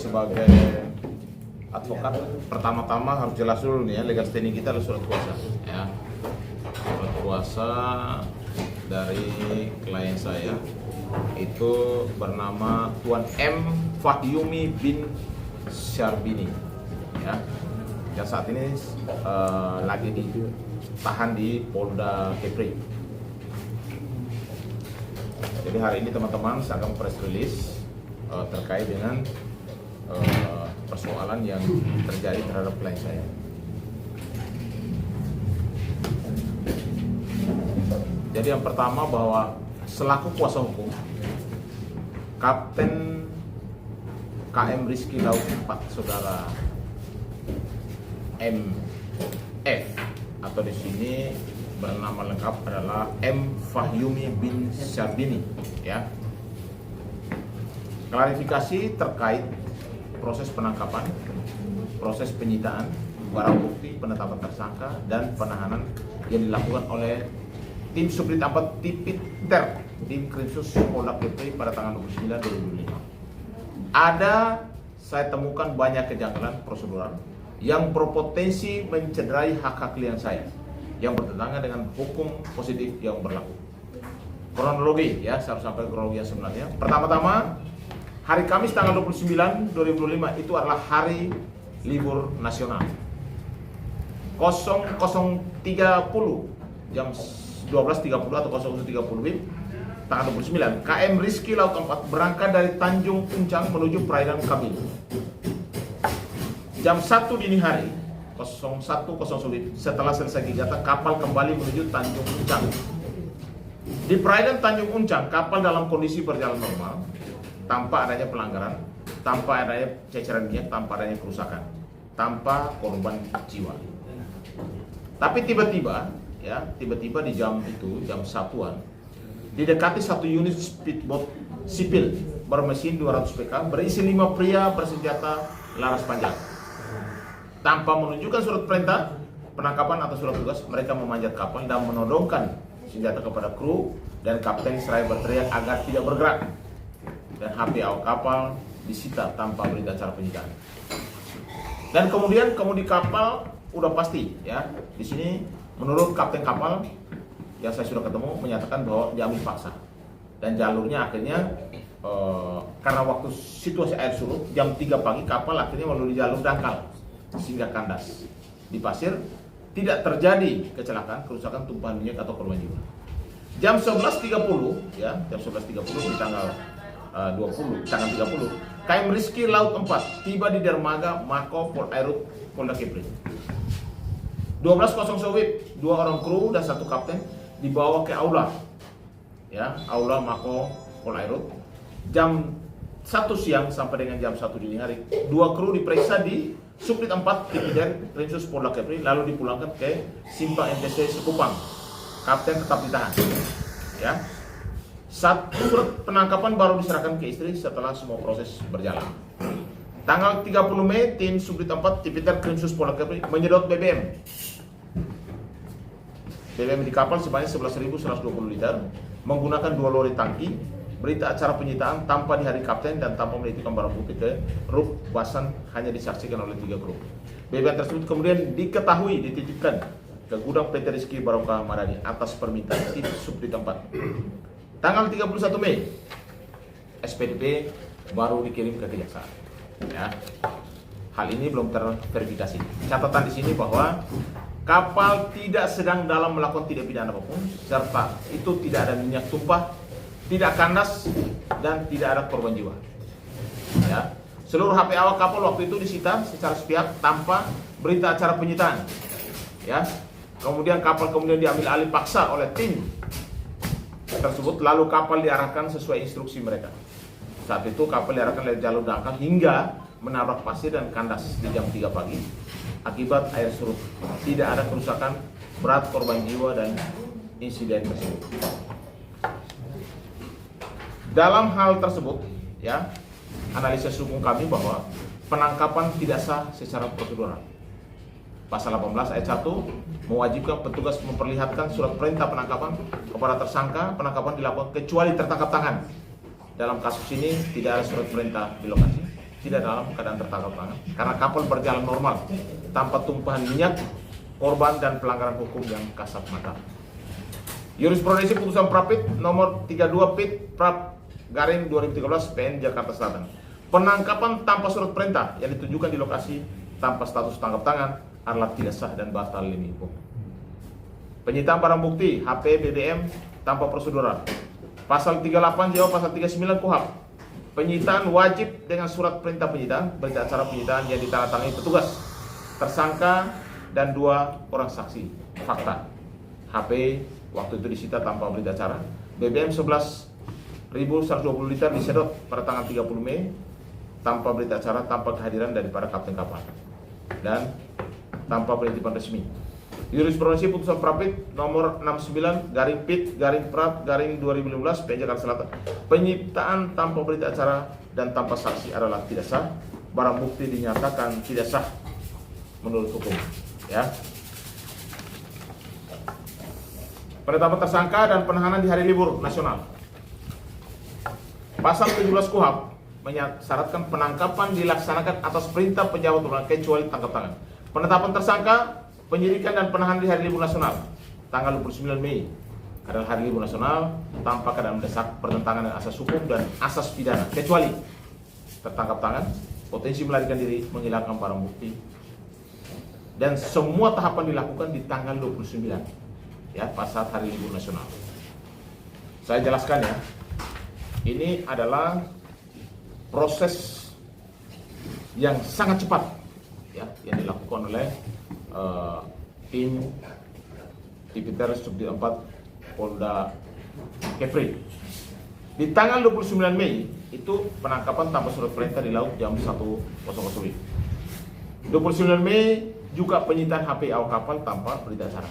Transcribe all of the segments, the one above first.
sebagai advokat, pertama-tama harus jelas dulu nih ya, legal standing kita adalah surat kuasa ya. Surat kuasa dari klien saya itu bernama Tuan M. Fahyumi bin Syarbini ya, yang saat ini lagi ditahan di Polda Kepri. Jadi hari ini teman-teman saya akan press release terkait dengan persoalan yang terjadi terhadap klien saya. Jadi yang pertama bahwa selaku kuasa hukum Kapten KM Rizky Laut 4 Saudara MF atau di sini bernama lengkap adalah M. Fahyumi bin Syarbini ya. Klarifikasi terkait proses penangkapan, proses penyitaan, barang bukti, penetapan tersangka, dan penahanan yang dilakukan oleh tim Subdit 4 Tipiter tim Krimsus Polda Kepri pada tanggal 29 2005. Saya temukan banyak kejanggalan prosedural yang berpotensi mencederai hak-hak klien saya yang bertentangan dengan hukum positif yang berlaku. Kronologi ya, saya harus sampai kronologi yang sebenarnya. Pertama-tama, hari Kamis tanggal 29 2005 itu adalah hari libur nasional. 00.30 jam 12.30 atau 00.30 WIB tanggal 29, KM Rizky Laut 4 berangkat dari Tanjung Uncang menuju perairan Kabil. Jam 1 dini hari 01.00 WIB setelah selesai kegiatan, kapal kembali menuju Tanjung Uncang. Di perairan Tanjung Uncang, kapal dalam kondisi berjalan normal, tanpa adanya pelanggaran, tanpa adanya ceceran minyak, tanpa adanya kerusakan, tanpa korban jiwa. Tapi tiba-tiba di jam itu, jam 1-an, didekati satu unit speedboat sipil bermesin 200 PK berisi 5 pria bersenjata laras panjang. Tanpa menunjukkan surat perintah penangkapan atau surat tugas, mereka memanjat kapal dan menodongkan senjata kepada kru dan kapten seraya berteriak agar tidak bergerak. Dan HP awak kapal disita tanpa berita acara penyitaan. Dan kemudian kemudi kapal udah pasti ya. Di sini menurut kapten kapal yang saya sudah ketemu menyatakan bahwa diambil paksa. Dan jalurnya akhirnya karena waktu situasi air surut jam 3 pagi kapal akhirnya melalui jalur dangkal sehingga kandas di pasir, tidak terjadi kecelakaan, kerusakan, tumpahan minyak atau korban jiwa. Jam 11.30 ya, jam 11.30 di tanggal 30 KM Rizky Laut 4 tiba di dermaga Mako Port Airut Polda Kepri. 12.00 WIB, 2 orang kru dan 1 kapten dibawa ke aula ya, aula Mako Port Airut. Jam 1 siang sampai dengan jam 1 dini hari 2 kru diperiksa di Subdit 4 Tipiter Krimsus Polda Kepri lalu dipulangkan ke Simpang MTC Sekupang. Kapten tetap ditahan ya. Surat penangkapan baru diserahkan ke istri setelah semua proses berjalan. Tanggal 30 Mei, tim Subdit 4 Tipiter Krimsus Polda Kepri menyedot BBM di kapal sebanyak 11.120 liter menggunakan 2 lori tangki. Berita acara penyitaan tanpa dihadiri kapten dan tanpa menitipkan barang bukti ke Ruk Basan hanya disaksikan oleh 3 kru. BBM tersebut kemudian diketahui dititipkan ke gudang PT Rizky Barokah Madani atas permintaan tim Subdit 4. Tanggal 31 Mei, SPDP baru dikirim ke kejaksaan. Ya. Hal ini belum terverifikasi. Catatan di sini bahwa kapal tidak sedang dalam melakukan tindak pidana apapun, serta itu tidak ada minyak tumpah, tidak kandas, dan tidak ada korban jiwa. Ya. Seluruh HP awak kapal waktu itu disita secara sepihak tanpa berita acara penyitaan. Ya. Kemudian kapal diambil alih paksa oleh tim tersebut, lalu kapal diarahkan sesuai instruksi mereka. Saat itu kapal diarahkan dari jalur dangkal hingga menabrak pasir dan kandas di jam 3 pagi akibat air surut. Tidak ada kerusakan berat, korban jiwa, dan insiden tersebut. Dalam hal tersebut ya, analisis hukum kami bahwa penangkapan tidak sah secara prosedural. Pasal 18 ayat 1 mewajibkan petugas memperlihatkan surat perintah penangkapan kepada tersangka. Penangkapan dilakukan kecuali tertangkap tangan. Dalam kasus ini tidak ada surat perintah di lokasi. tidak dalam keadaan tertangkap tangan karena kapal berjalan normal tanpa tumpahan minyak, korban dan pelanggaran hukum yang kasat mata. Jurisprudensi putusan Prapit nomor 32 Pit Prap garing 2013 PN Jakarta Selatan. Penangkapan tanpa surat perintah yang ditujukan di lokasi tanpa status tangkap tangan adalah tidak sah dan batal demi hukum. Penyitaan barang bukti HP BBM tanpa prosedural. Pasal 38 JO pasal 39 KUHP. Penyitaan wajib dengan surat perintah penyitaan, berita acara penyitaan yang ditandatangani petugas, tersangka dan 2 orang saksi. Fakta. HP waktu itu disita tanpa berita acara. BBM 11.120 liter disedot pada tanggal 30 Mei tanpa berita acara, tanpa kehadiran daripada kapten kapal dan tanpa penitipan resmi. Jurisprudensi putusan Prapit nomor 69 garing Pit garing Prap garing 2015 PN Jakarta Selatan. Penyitaan tanpa berita acara dan tanpa saksi adalah tidak sah. Barang bukti dinyatakan tidak sah menurut hukum. Ya. Penetapan tersangka dan penahanan di hari libur nasional. Pasal 17 KUHP mensyaratkan penangkapan dilaksanakan atas perintah pejabat berwenang kecuali tangkap tangan. Penetapan tersangka, penyidikan dan penahanan di hari libur nasional tanggal 29 Mei adalah hari libur nasional tanpa keadaan mendesak, bertentangan dengan asas hukum dan asas pidana kecuali tertangkap tangan, potensi melarikan diri, menghilangkan barang bukti, dan semua tahapan dilakukan di tanggal 29 ya, pas saat hari libur nasional. Saya jelaskan ya, ini adalah proses yang sangat cepat ya, yang dilakukan oleh tim Tipiter Subdit 4 Polda Kepri. Di tanggal 29 Mei itu penangkapan tanpa surat perintah di laut jam 1.00. 29 Mei juga penyitaan HP awak kapal tanpa berita acara.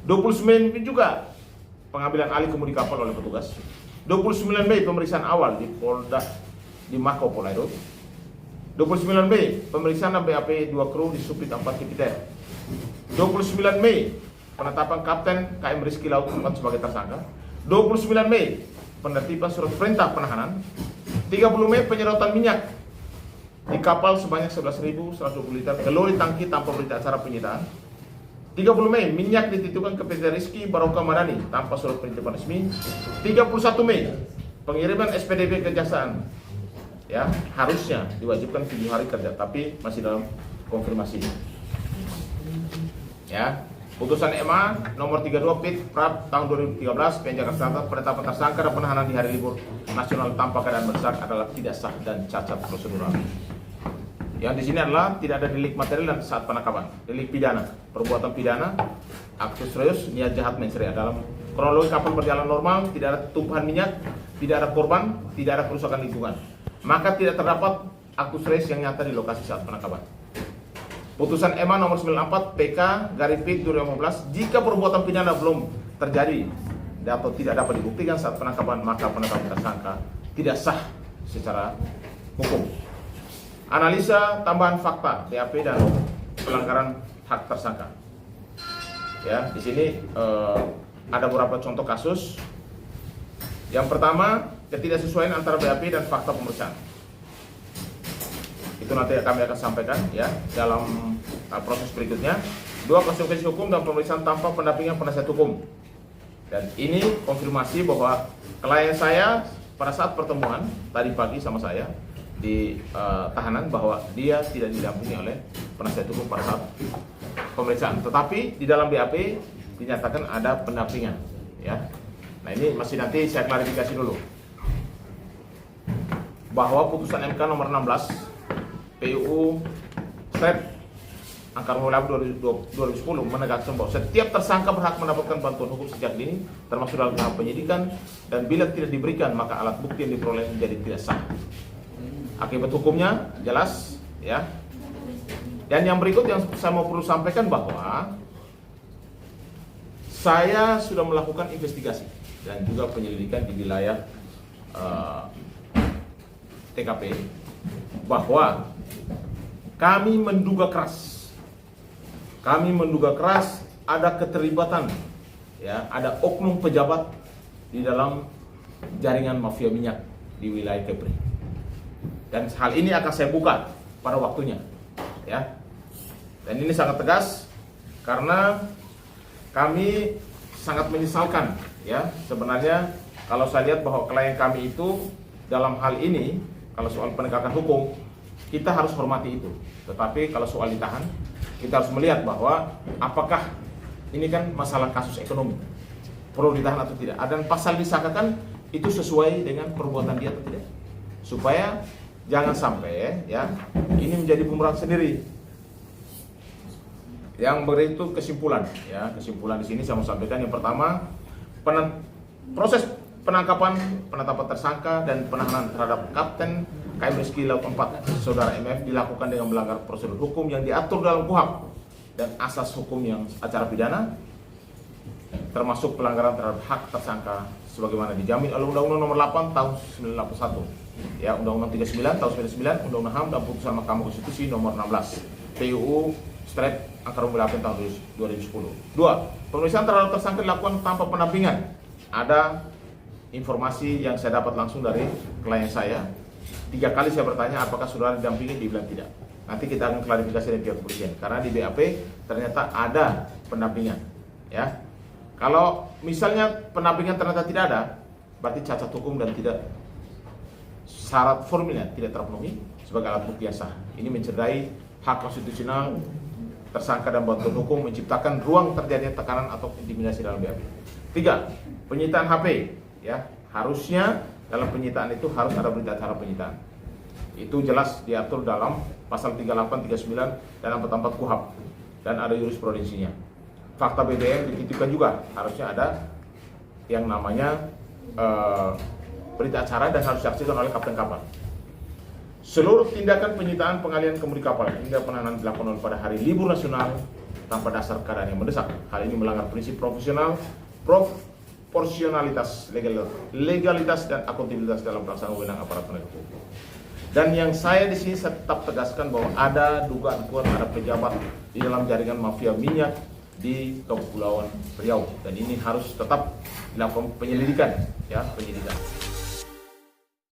29 Mei juga pengambilan alih kemudi kapal oleh petugas. 29 Mei pemeriksaan awal di Polda di Mako Polairut. 29 Mei pemeriksaan BAP 2 kru di Subdit 4 Tipiter. 29 Mei penetapan Kapten KM Rizky Laut 4 sebagai tersangka. 29 Mei penertiban surat perintah penahanan. 30 Mei penyedotan minyak di kapal sebanyak 11.120 liter ke lori tangki tanpa berita acara penyitaan. 30 Mei minyak dititipkan ke PT Rizky Barokah Madani tanpa surat penitipan resmi. 31 Mei pengiriman SPDB kejaksaan ya, harusnya diwajibkan 7 hari kerja tapi masih dalam konfirmasi. Ya, putusan MA nomor 32 Pit Prap tahun 2013 PN Jakarta Selatan, penetapan tersangka dan penahanan di hari libur nasional tanpa keadaan mendesak adalah tidak sah dan cacat prosedural. Yang di sini adalah tidak ada delik material dan saat penangkapan, delik pidana, perbuatan pidana, aktus reus, niat jahat mensrea. Dalam kronologi kapal berjalan normal, tidak ada tumpahan minyak, tidak ada korban, tidak ada kerusakan lingkungan, maka tidak terdapat aktus reus yang nyata di lokasi saat penangkapan. Putusan MA nomor 94 PK garing Pit 2015, jika perbuatan pidana belum terjadi atau tidak dapat dibuktikan saat penangkapan, maka penetapan tersangka tidak sah secara hukum. Analisa tambahan fakta BAP dan pelanggaran hak tersangka. Ya, di sini ada beberapa contoh kasus. Yang pertama, ketidaksesuaian antara BAP dan fakta pemeriksaan. Itu nanti kami akan sampaikan ya dalam proses berikutnya. 2, konsekuensi hukum dan pemeriksaan tanpa pendampingan penasihat hukum. Dan ini konfirmasi bahwa klien saya pada saat pertemuan tadi pagi sama saya di tahanan bahwa dia tidak didampingi oleh penasihat hukum pada saat pemeriksaan. Tetapi di dalam BAP dinyatakan ada pendampingan ya. Nah, ini masih nanti saya klarifikasi dulu. Bahwa putusan MK nomor 16 PUU Step Angka 2010 menegaskan bahwa setiap tersangka berhak mendapatkan bantuan hukum sejak dini, termasuk dalam tahap penyidikan, dan bila tidak diberikan maka alat bukti yang diperoleh menjadi tidak sah. Akibat hukumnya jelas ya. Dan yang berikut yang saya mau perlu sampaikan bahwa saya sudah melakukan investigasi dan juga penyelidikan di wilayah TKP bahwa kami menduga keras ada keterlibatan ya, ada oknum pejabat di dalam jaringan mafia minyak di wilayah Kepri. Dan hal ini akan saya buka pada waktunya, ya. Dan ini sangat tegas karena kami sangat menyesalkan, ya. Sebenarnya kalau saya lihat bahwa klien kami itu dalam hal ini, kalau soal penegakan hukum, kita harus hormati itu. Tetapi kalau soal ditahan, kita harus melihat bahwa apakah ini kan masalah kasus ekonomi, perlu ditahan atau tidak. Dan pasal disangkakan itu sesuai dengan perbuatan dia atau tidak. Supaya jangan sampai ya ini menjadi bumerang sendiri. Yang berikut kesimpulan, ya kesimpulan di sini saya mau sampaikan yang pertama, proses penangkapan, penetapan tersangka dan penahanan terhadap Kapten KM Rizky Laut 4 Saudara MF dilakukan dengan melanggar prosedur hukum yang diatur dalam KUHP dan asas hukum yang acara pidana, termasuk pelanggaran terhadap hak tersangka sebagaimana dijamin oleh Undang-Undang Nomor 8 Tahun 1981, ya Undang-Undang 39 Tahun 99, Undang-Undang HAM dan Putusan Mahkamah Konstitusi Nomor 16, PUU Angka 8 Tahun 2010. 2. Pemeriksaan terhadap tersangka dilakukan tanpa pendampingan. Ada informasi yang saya dapat langsung dari klien saya. 3 kali saya bertanya apakah saudara didampingi, dibilang tidak. Nanti kita akan klarifikasi dari pihak kepolisian karena di BAP ternyata ada pendampingan, ya. Kalau misalnya pendampingan ternyata tidak ada, berarti cacat hukum dan tidak syarat formilnya tidak terpenuhi sebagai alat bukti yang sah. Ini mencederai hak konstitusional tersangka dan bantuan hukum, menciptakan ruang terjadinya tekanan atau intimidasi dalam BAP. 3. Penyitaan HP, ya. Harusnya dalam penyitaan itu harus ada berita acara penyitaan. Itu jelas diatur dalam pasal 38, 39 dan 44 KUHP dan ada jurisprudensinya. Fakta BBM dititipkan juga, harusnya ada yang namanya berita acara dan harus disaksikan oleh kapten kapal. Seluruh tindakan penyitaan, pengalihan kemudi kapal hingga penahanan dilakukan pada hari libur nasional tanpa dasar keadaan yang mendesak. Hal ini melanggar prinsip profesional, proporsionalitas, legalitas dan akuntabilitas dalam pelaksanaan wewenang aparat penegak hukum. Dan yang saya di sini tetap tegaskan bahwa ada dugaan kuat ada pejabat di dalam jaringan mafia minyak di Kepulauan Riau dan ini harus tetap dilakukan penyelidikan, ya penyelidikan.